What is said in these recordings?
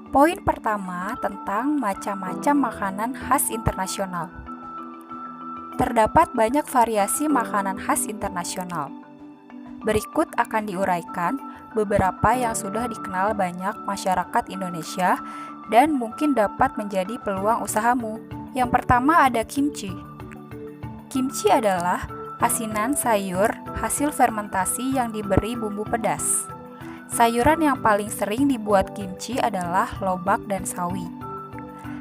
Poin pertama tentang macam-macam makanan khas internasional. Terdapat banyak variasi makanan khas internasional. Berikut akan diuraikan beberapa yang sudah dikenal banyak masyarakat Indonesia dan mungkin dapat menjadi peluang usahamu. Yang pertama ada kimchi. Kimchi adalah asinan sayur hasil fermentasi yang diberi bumbu pedas. Sayuran yang paling sering dibuat kimchi adalah lobak dan sawi.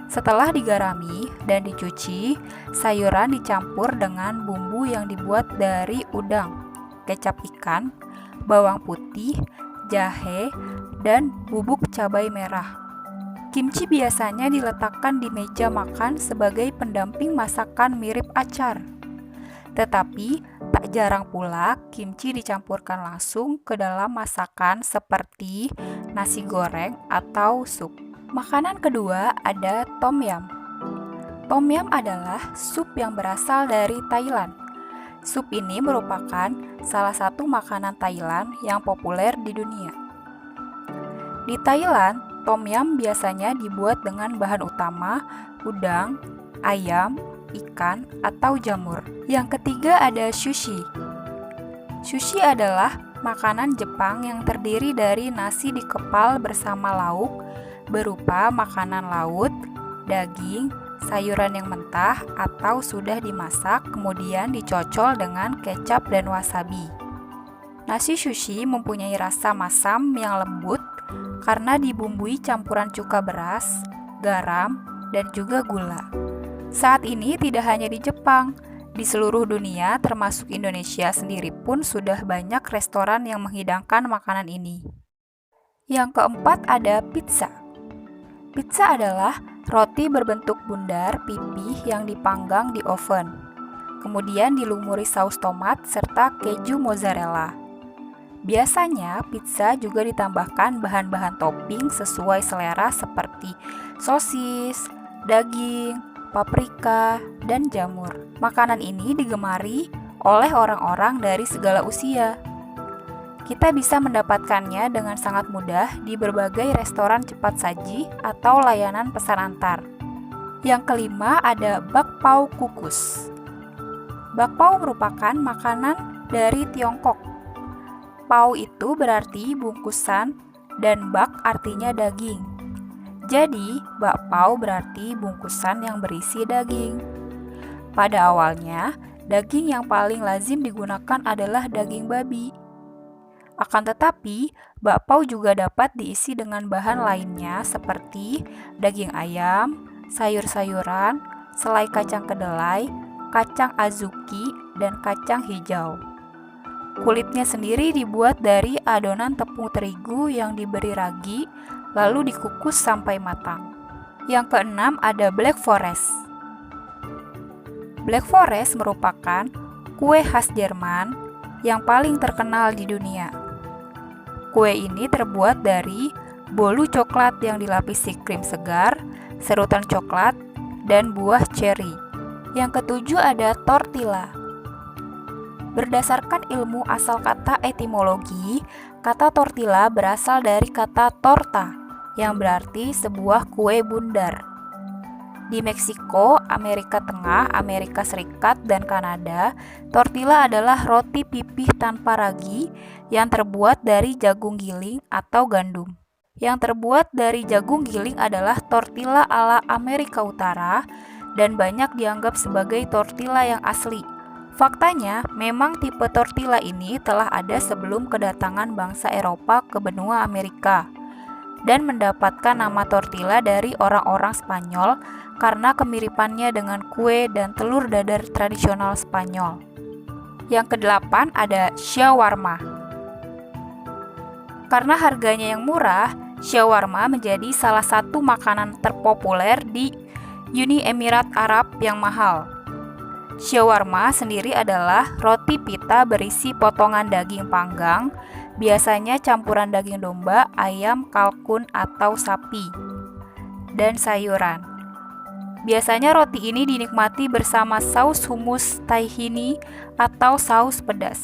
Setelah digarami dan dicuci, sayuran dicampur dengan bumbu yang dibuat dari udang, kecap ikan, bawang putih, jahe, dan bubuk cabai merah. Kimchi biasanya diletakkan di meja makan sebagai pendamping masakan mirip acar. Tetapi, tak jarang pula kimchi dicampurkan langsung ke dalam masakan seperti nasi goreng atau sup. Makanan kedua ada tom yum. Tom yum adalah sup yang berasal dari Thailand. Sup ini merupakan salah satu makanan Thailand yang populer di dunia. Di Thailand, tom yum biasanya dibuat dengan bahan utama udang, ayam, ikan, atau jamur. Yang ketiga ada sushi. Sushi adalah makanan Jepang yang terdiri dari nasi dikepal bersama lauk berupa makanan laut, daging, sayuran yang mentah atau sudah dimasak kemudian dicocol dengan kecap dan wasabi. Nasi sushi mempunyai rasa masam yang lembut karena dibumbui campuran cuka beras, garam, dan juga gula. Saat ini tidak hanya di Jepang, di seluruh dunia termasuk Indonesia sendiri pun sudah banyak restoran yang menghidangkan makanan ini. Yang keempat ada pizza. Pizza adalah roti berbentuk bundar pipih yang dipanggang di oven. Kemudian dilumuri saus tomat serta keju mozzarella. Biasanya pizza juga ditambahkan bahan-bahan topping sesuai selera seperti sosis, daging, paprika, dan jamur. Makanan ini digemari oleh orang-orang dari segala usia. Kita bisa mendapatkannya dengan sangat mudah di berbagai restoran cepat saji atau layanan pesan antar. Yang kelima ada bakpao kukus. Bakpao merupakan makanan dari Tiongkok. Pao itu berarti bungkusan dan bak artinya daging. Jadi, bakpao berarti bungkusan yang berisi daging. Pada awalnya, daging yang paling lazim digunakan adalah daging babi. Akan tetapi, bakpao juga dapat diisi dengan bahan lainnya seperti daging ayam, sayur-sayuran, selai kacang kedelai, kacang azuki, dan kacang hijau. Kulitnya sendiri dibuat dari adonan tepung terigu yang diberi ragi, lalu dikukus sampai matang. Yang keenam ada Black Forest. Black Forest merupakan kue khas Jerman yang paling terkenal di dunia. Kue ini terbuat dari bolu coklat yang dilapisi krim segar, serutan coklat, dan buah ceri. Yang ketujuh ada tortilla. Berdasarkan ilmu asal kata etimologi, kata tortilla berasal dari kata torta, yang berarti sebuah kue bundar. Di Meksiko, Amerika Tengah, Amerika Serikat, dan Kanada, tortilla adalah roti pipih tanpa ragi yang terbuat dari jagung giling atau gandum. Yang terbuat dari jagung giling adalah tortilla ala Amerika Utara dan banyak dianggap sebagai tortilla yang asli. Faktanya, memang tipe tortilla ini telah ada sebelum kedatangan bangsa Eropa ke benua Amerika dan mendapatkan nama tortilla dari orang-orang Spanyol karena kemiripannya dengan kue dan telur dadar tradisional Spanyol. Yang kedelapan ada shawarma. Karena harganya yang murah, shawarma menjadi salah satu makanan terpopuler di Uni Emirat Arab yang mahal. Shawarma sendiri adalah roti pita berisi potongan daging panggang, biasanya campuran daging domba, ayam, kalkun, atau sapi, dan sayuran. Biasanya roti ini dinikmati bersama saus hummus tahini atau saus pedas.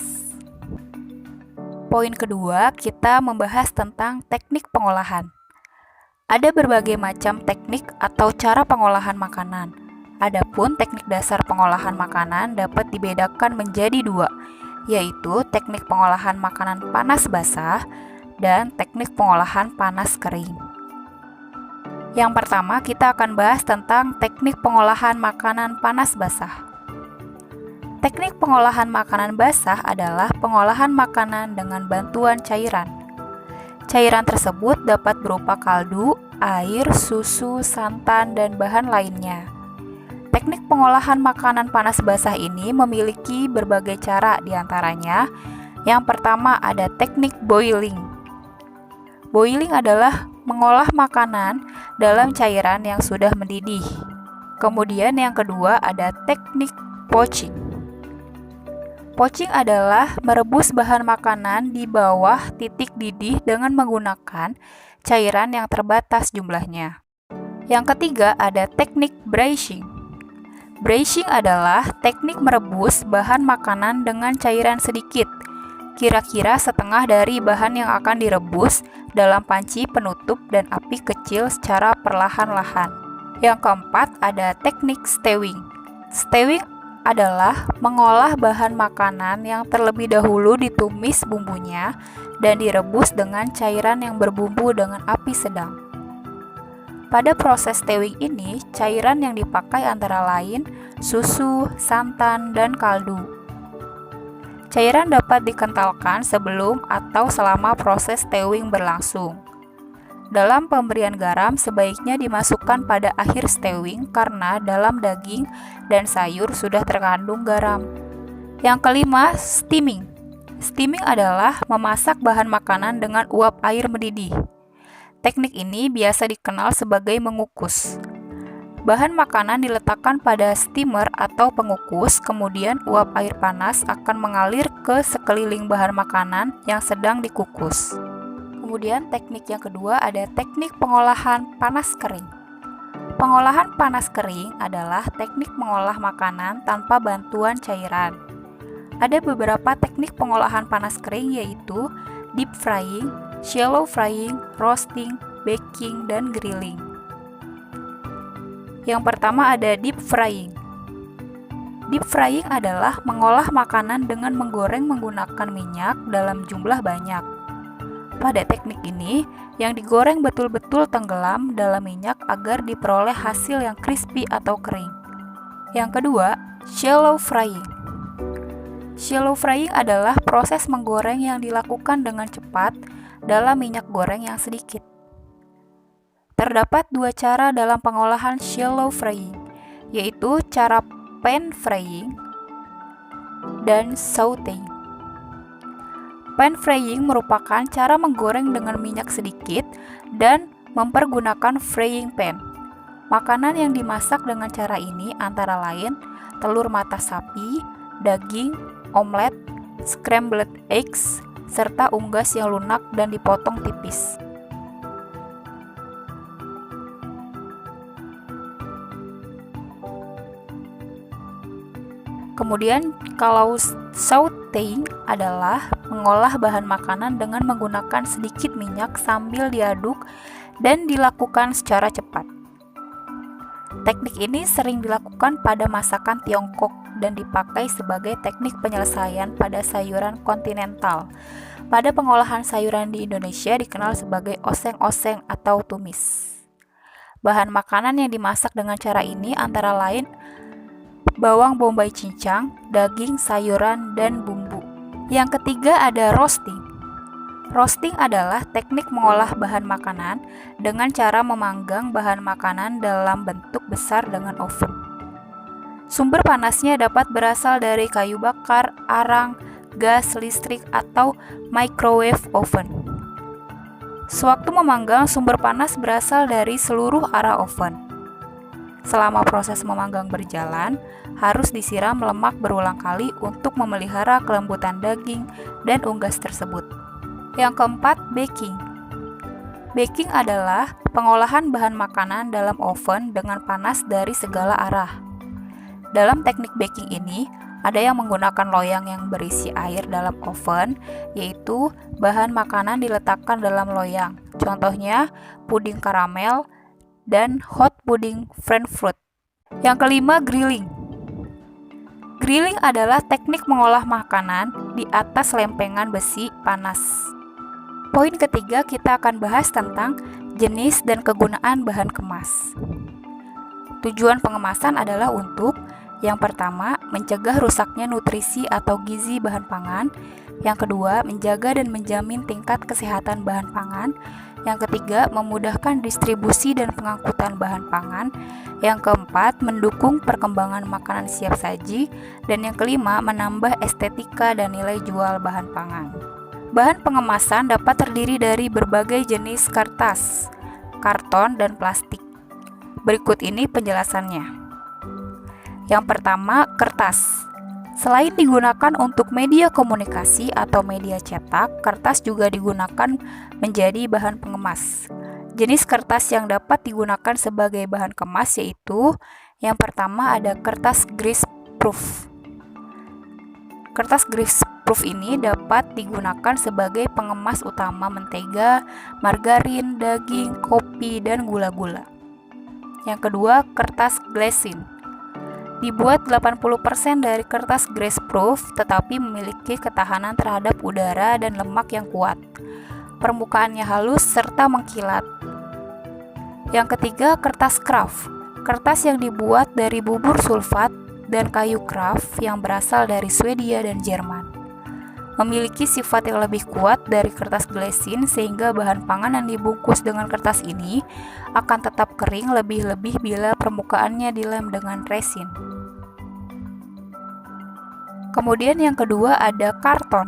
poin kedua, kita membahas tentang teknik pengolahan. Ada berbagai macam teknik atau cara pengolahan makanan. Adapun teknik dasar pengolahan makanan dapat dibedakan menjadi dua, yaitu teknik pengolahan makanan panas basah dan teknik pengolahan panas kering. Yang pertama, kita akan bahas tentang teknik pengolahan makanan panas basah. Teknik pengolahan makanan basah adalah pengolahan makanan dengan bantuan cairan. Cairan tersebut dapat berupa kaldu, air, susu, santan, dan bahan lainnya. Teknik pengolahan makanan panas basah ini memiliki berbagai cara, diantaranya yang pertama ada teknik boiling. Boiling adalah mengolah makanan dalam cairan yang sudah mendidih. Kemudian yang kedua ada teknik poaching. Poaching adalah merebus bahan makanan di bawah titik didih dengan menggunakan cairan yang terbatas jumlahnya. Yang ketiga ada teknik braising. Braising adalah teknik merebus bahan makanan dengan cairan sedikit, kira-kira setengah dari bahan yang akan direbus dalam panci penutup dan api kecil secara perlahan-lahan. Yang keempat ada teknik stewing. Stewing adalah mengolah bahan makanan yang terlebih dahulu ditumis bumbunya dan direbus dengan cairan yang berbumbu dengan api sedang. Pada proses stewing ini, cairan yang dipakai antara lain susu, santan, dan kaldu. Cairan dapat dikentalkan sebelum atau selama proses stewing berlangsung. Dalam pemberian garam sebaiknya dimasukkan pada akhir stewing karena dalam daging dan sayur sudah terkandung garam. Yang kelima, steaming. Steaming adalah memasak bahan makanan dengan uap air mendidih. Teknik ini biasa dikenal sebagai mengukus. Bahan makanan diletakkan pada steamer atau pengukus, kemudian uap air panas akan mengalir ke sekeliling bahan makanan yang sedang dikukus. Kemudian teknik yang kedua ada teknik pengolahan panas kering. Pengolahan panas kering adalah teknik mengolah makanan tanpa bantuan cairan. Ada beberapa teknik pengolahan panas kering yaitu deep frying, shallow frying, roasting, baking, dan grilling. Yang pertama ada deep frying. Deep frying adalah mengolah makanan dengan menggoreng menggunakan minyak dalam jumlah banyak. Pada teknik ini, yang digoreng betul-betul tenggelam dalam minyak agar diperoleh hasil yang crispy atau kering. Yang kedua, shallow frying. Shallow frying adalah proses menggoreng yang dilakukan dengan cepat dalam minyak goreng yang sedikit. Terdapat dua cara dalam pengolahan shallow frying, yaitu cara pan frying dan sautéing. Pan frying merupakan cara menggoreng dengan minyak sedikit dan mempergunakan frying pan. Makanan yang dimasak dengan cara ini antara lain telur mata sapi, daging, omelet, scrambled eggs, serta unggas yang lunak dan dipotong tipis. Kemudian kalau sautéing adalah mengolah bahan makanan dengan menggunakan sedikit minyak sambil diaduk dan dilakukan secara cepat. Teknik ini sering dilakukan pada masakan Tiongkok dan dipakai sebagai teknik penyelesaian pada sayuran kontinental. Pada pengolahan sayuran di Indonesia dikenal sebagai oseng-oseng atau tumis. Bahan makanan yang dimasak dengan cara ini antara lain bawang bombay cincang, daging, sayuran, dan bumbu. Yang ketiga ada roasting. Roasting adalah teknik mengolah bahan makanan dengan cara memanggang bahan makanan dalam bentuk besar dengan oven. Sumber panasnya dapat berasal dari kayu bakar, arang, gas, listrik, atau microwave oven. Sewaktu memanggang, sumber panas berasal dari seluruh arah oven. Selama proses memanggang berjalan, harus disiram lemak berulang kali untuk memelihara kelembutan daging dan unggas tersebut. Yang keempat, baking. Baking adalah pengolahan bahan makanan dalam oven dengan panas dari segala arah. Dalam teknik baking ini, Ada yang menggunakan loyang yang berisi air dalam oven, yaitu bahan makanan diletakkan dalam loyang. Contohnya puding karamel dan hot pudding Frankfurt. Yang kelima, grilling. Grilling adalah teknik mengolah makanan di atas lempengan besi panas. Poin ketiga, kita akan bahas tentang jenis dan kegunaan bahan kemas. Tujuan pengemasan adalah untuk yang pertama, mencegah rusaknya nutrisi atau gizi bahan pangan. Yang kedua, menjaga dan menjamin tingkat kesehatan bahan pangan. Yang ketiga, memudahkan distribusi dan pengangkutan bahan pangan. Yang keempat, mendukung perkembangan makanan siap saji. Dan yang kelima, menambah estetika dan nilai jual bahan pangan. Bahan pengemasan dapat terdiri dari berbagai jenis kertas, karton, dan plastik. Berikut ini penjelasannya. Yang pertama, kertas. Selain digunakan untuk media komunikasi atau media cetak, kertas juga digunakan menjadi bahan pengemas. Jenis kertas yang dapat digunakan sebagai bahan kemas yaitu yang pertama ada kertas greaseproof. Kertas greaseproof ini dapat digunakan sebagai pengemas utama mentega, margarin, daging, kopi, dan gula-gula. Yang kedua, kertas glazing. Dibuat 80% dari kertas greaseproof, tetapi memiliki ketahanan terhadap udara dan lemak yang kuat. Permukaannya halus serta mengkilat. Yang ketiga, kertas kraft. Kertas yang dibuat dari bubur sulfat dan kayu kraft yang berasal dari Swedia dan Jerman. Memiliki sifat yang lebih kuat dari kertas glazing sehingga bahan pangan yang dibungkus dengan kertas ini akan tetap kering lebih-lebih bila permukaannya dilem dengan resin. Kemudian yang kedua ada karton.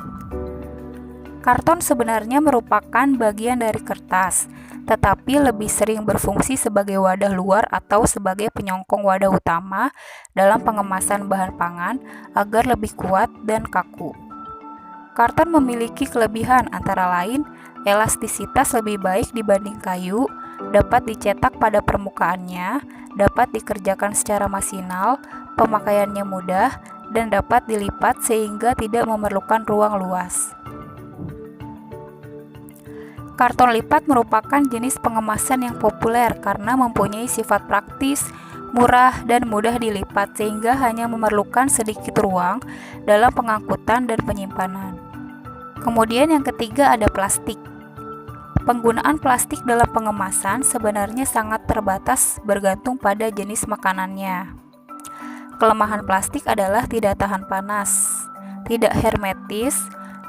Karton sebenarnya merupakan bagian dari kertas, tetapi lebih sering berfungsi sebagai wadah luar atau sebagai penyongkong wadah utama dalam pengemasan bahan pangan agar lebih kuat dan kaku. Karton memiliki kelebihan antara lain elastisitas lebih baik dibanding kayu, dapat dicetak pada permukaannya, dapat dikerjakan secara masinal, pemakaiannya mudah, dan dapat dilipat sehingga tidak memerlukan ruang luas. Karton lipat merupakan jenis pengemasan yang populer karena mempunyai sifat praktis, murah, dan mudah dilipat sehingga hanya memerlukan sedikit ruang dalam pengangkutan dan penyimpanan. Kemudian yang ketiga ada plastik. Penggunaan plastik dalam pengemasan sebenarnya sangat terbatas bergantung pada jenis makanannya. Kelemahan plastik adalah tidak tahan panas, tidak hermetis,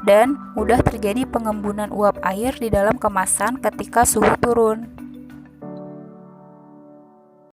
dan mudah terjadi pengembunan uap air di dalam kemasan ketika suhu turun.